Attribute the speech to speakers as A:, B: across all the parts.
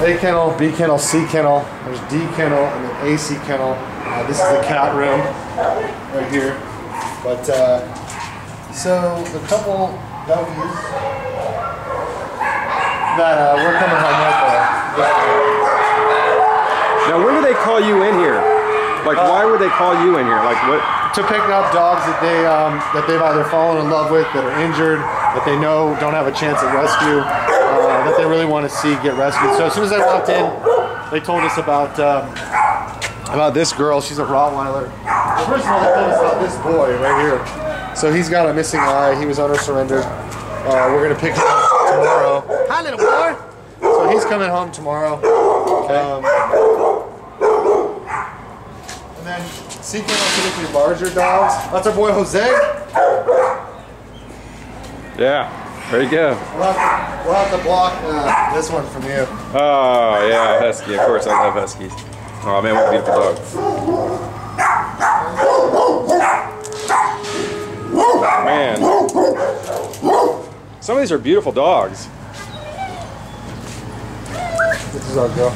A: A kennel, B kennel, C kennel. There's D kennel and then AC kennel. This is the cat room right here. But so the couple doggies that we're coming home with.
B: Now, when do they call you in here? Like, why would they call you in here? Like, what?
A: To pick up dogs that they've either fallen in love with, that are injured, that they know don't have a chance at rescue, that they really want to see get rescued. So as soon as I walked in, they told us about this girl. She's a Rottweiler. Well, first of all, they told us about this boy right here. So he's got a missing eye. He was owner-surrendered. We're gonna pick him up tomorrow. Hi, little boy. So he's coming home tomorrow. And then seeking out typically larger dogs. That's our boy Jose.
B: Yeah, there you go.
A: We'll have to block this one from you.
B: Oh, yeah, husky. Of course, I love huskies. Oh, man, what a beautiful dog. Man. Some of these are beautiful dogs.
A: This is our girl.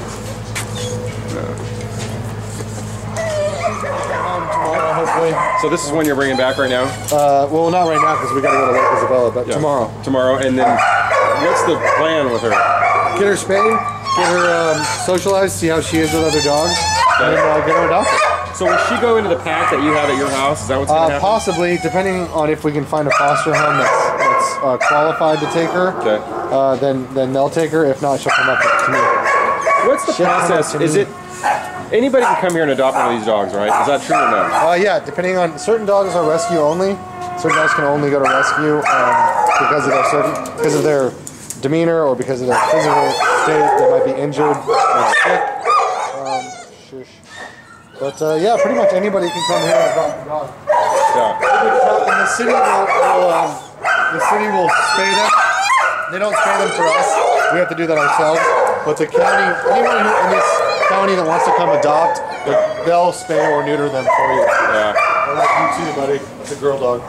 A: Tomorrow, hopefully.
B: So this is one you're bringing back right now?
A: Well, not right now because we got to go to Lake Isabella, but tomorrow.
B: Tomorrow, and then what's the plan with her?
A: Get her spayed, get her socialized, see how she is with other dogs, and then get her adopted.
B: So will she go into the pack that you have at your house? Is that what's going to happen?
A: Possibly, depending on if we can find a foster home that's qualified to take her. Okay. Then they'll take her. If not, she'll come up to me.
B: What's the process? Is it anybody can come here and adopt one of these dogs, right? Is that true or no?
A: Yeah, depending on certain dogs are rescue only. Certain dogs can only go to rescue because of their demeanor or because of their physical state. They might be injured or sick. But yeah, pretty much anybody can come here and adopt a dog. Yeah. And the city will spay them. They don't spay them for us. We have to do that ourselves. But the county, anyone in this county that wants to come adopt, they'll spay or neuter them for you.
B: Yeah.
A: I like you too, buddy. It's a girl dog.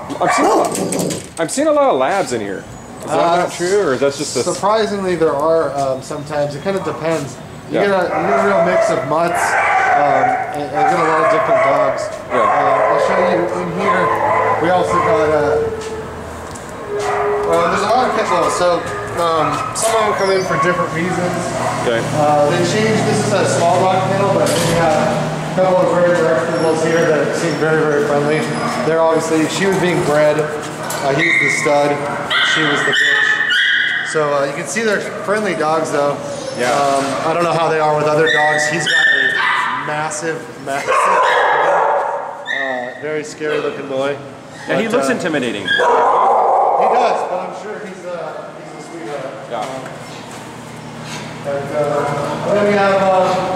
B: I'm seeing a lot of labs in here. Is that not true, or is that just a...
A: Surprisingly, there are sometimes. It kind of depends. You get a real mix of mutts. And get a lot of different dogs. Yeah. I'll show you in here. We also got there's a lot of pit bulls. So some of them come in for different reasons. Okay. They change. This is a small dog kennel, but we have a couple of very rare pit bulls here that seem very, very friendly. They're obviously, she was being bred. He was the stud. She was the bitch. So you can see they're friendly dogs, though. Yeah. I don't know how they are with other dogs. He's got a massive, very scary looking boy.
B: And he looks intimidating.
A: He does, but I'm sure he's a sweetheart.
B: Yeah.
A: But then we have,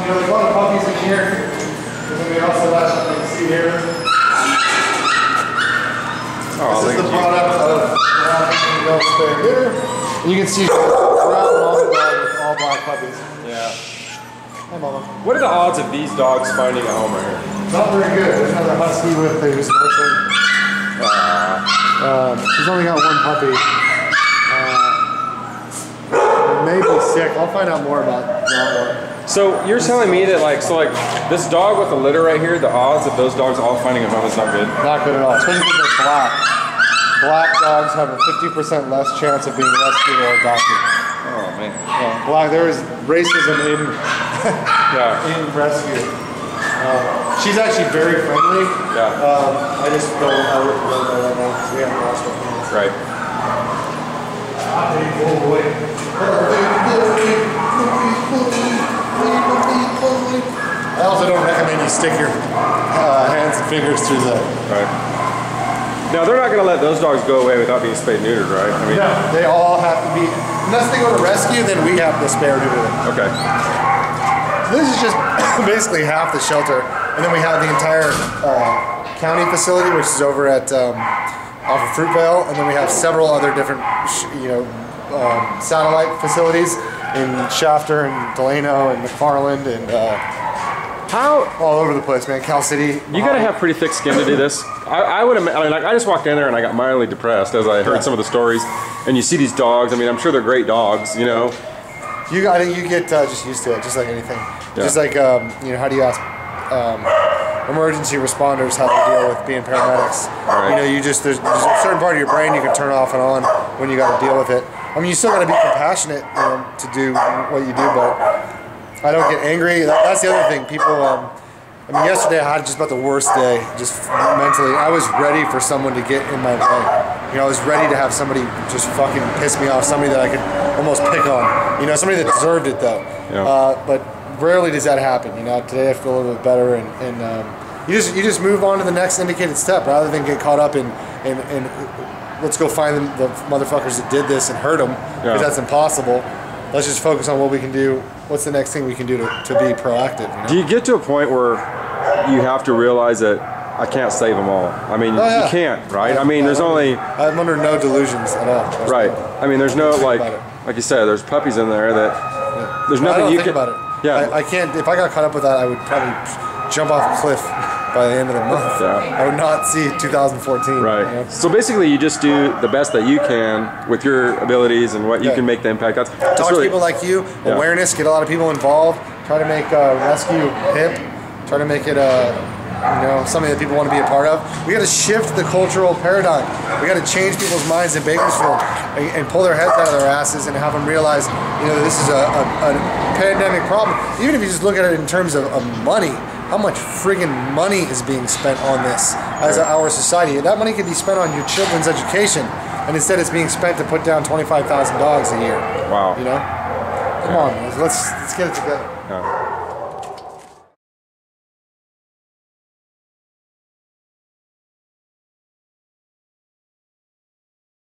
A: there's a lot of puppies in here. And then we also have, you can see here. This is the product of Brown Spare Hitter. And you can see Brown Mama dog with all black puppies.
B: Yeah.
A: Hi, Mama.
B: What are the odds of these dogs finding a home right here?
A: Not very good. There's another husky with who's nursing. She's only got one puppy. Maybe sick. I'll find out more about that one.
B: So you're telling me that like this dog with the litter right here, the odds of those dogs all finding a home is not good?
A: Not good at all. Especially if they're black. Black dogs have a 50% less chance of being rescued or adopted.
B: Oh man.
A: Yeah, black. There is racism in in rescue. She's actually very friendly. Yeah. I just don't know right now because we haven't lost her.
B: Right.
A: I also don't recommend you stick your hands and fingers through the.
B: Right. Now they're not going to let those dogs go away without being spayed and neutered, right? I mean,
A: no, they all have to be. Unless they go to rescue, then we have to spay or neuter them.
B: Okay.
A: So this is just basically half the shelter, and then we have the entire county facility, which is over at off of Fruitvale, and then we have several other different, satellite facilities in Shafter and Delano and McFarland and all over the place, man. Cal City.
B: You got to have pretty thick skin to do this. I would imagine. I mean, like, I just walked in there and I got mildly depressed as I heard some of the stories. And you see these dogs. I mean, I'm sure they're great dogs, you know.
A: I think you get just used to it, just like anything.
B: Yeah.
A: Just like you know, how do you ask emergency responders how they deal with being paramedics?
B: Right.
A: You know, there's a certain part of your brain you can turn off and on when you got to deal with it. I mean, you still got to be compassionate, you know, to do what you do, but I don't get angry. That's the other thing. People, I mean, yesterday I had just about the worst day, just mentally. I was ready for someone to get in my way. You know, I was ready to have somebody just fucking piss me off, somebody that I could almost pick on. You know, somebody that deserved it though.
B: Yeah.
A: But rarely does that happen. You know, today I feel a little bit better, and you just move on to the next indicated step rather than get caught up in let's go find the motherfuckers that did this and hurt them, because that's impossible. Let's just focus on what we can do. What's the next thing we can do to be proactive? You know?
B: Do you get to a point where you have to realize that I can't save them all? I mean, you can't, right? I mean, there's only...
A: I'm under no delusions at all.
B: Right. I mean, there's no, like you said, there's puppies in there that there's nothing you can...
A: about it. Yeah. I can't... If I got caught up with that, I would probably jump off a cliff by the end of the month.
B: Yeah.
A: I would not see 2014.
B: Right.
A: You know?
B: So basically, you just do the best that you can with your abilities and what you can make the impact. That's
A: talk
B: really,
A: to people like you. Awareness. Get a lot of people involved. Try to make rescue hip. Try to make it you know, something that people want to be a part of. We got to shift the cultural paradigm. We got to change people's minds in Bakersfield and pull their heads out of their asses and have them realize, you know, this is a pandemic problem. Even if you just look at it in terms of money, how much friggin' money is being spent on this as our society? That money could be spent on your children's education, and instead it's being spent to put down 25,000 dogs a year.
B: Wow.
A: You know? Come on, let's get it together.
B: Yeah.